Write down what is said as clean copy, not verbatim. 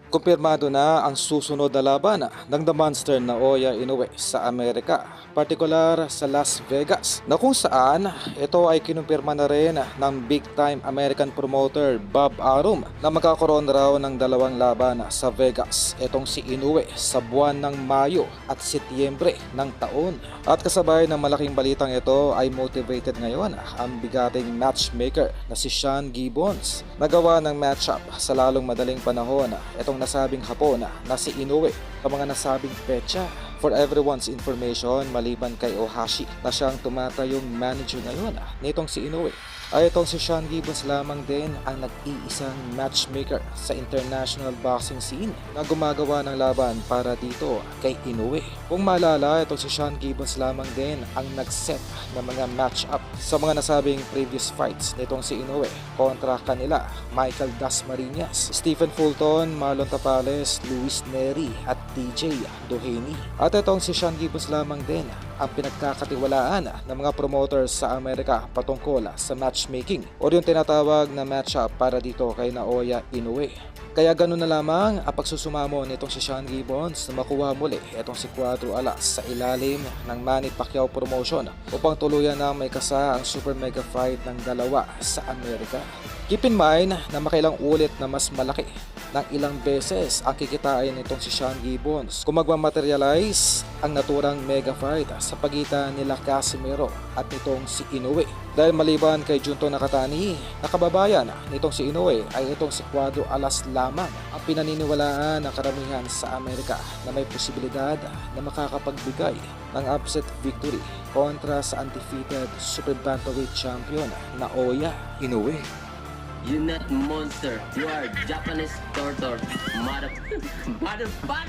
Kumpirmado na ang susunod na laban ng The Monster Naoya Inoue sa Amerika, partikular sa Las Vegas, na kung saan ito ay kinumpirma na rin ng big-time American promoter Bob Arum na magkakaroon raw ng dalawang laban sa Vegas, itong si Inoue sa buwan ng Mayo at Setyembre ng taon. At kasabay ng malaking balitang ito ay motivated ngayon ang bigating matchmaker na si Sean Gibbons. Nagawa ng matchup sa lalong madaling panahon itong nasabing hapon na si Inoue sa mga nasabing petsa. For everyone's information, maliban kay Ohashi na siyang tumatayong manager ngayon nitong si Inoue, ay itong si Sean Gibbons lamang din ang nag-iisang matchmaker sa international boxing scene na gumagawa ng laban para dito kay Inoue. Kung maalala, itong si Sean Gibbons lamang din ang nag-set ng mga match-up sa mga nasabing previous fights nitong si Inoue kontra kanila Michael Dasmariñas, Stephen Fulton, Marlon Tapales, Luis Neri at DJ Doheny. At itong si Sean Gibbons lamang din ang pinagkakatiwalaan ng mga promoters sa Amerika patungkol sa matchmaking o yung tinatawag na matchup para dito kay Naoya Inoue. Kaya ganun na lamang ang pagsusumamo nitong si Sean Gibbons na makuha muli itong si Cuadro Alas sa ilalim ng Manny Pacquiao promotion upang tuluyan na may kasa ang super mega fight ng dalawa sa Amerika. Keep in mind na makailang ulit na mas malaki ng ilang beses ang kikitain nitong si Sean Gibbons kung magmamaterialize ang naturang mega fight sa pagitan nila Casimero at nitong si Inoue. Dahil maliban kay Junto Nakatani, nakababayan nitong si Inoue ay itong si Cuadro Alas lamang ang pinaniniwalaan ng karamihan sa Amerika na may posibilidad na makakapagbigay ng upset victory kontra sa undefeated super bantamweight champion Naoya Inoue. You're not monster. You are Japanese tortor. Mother... Motherfucker!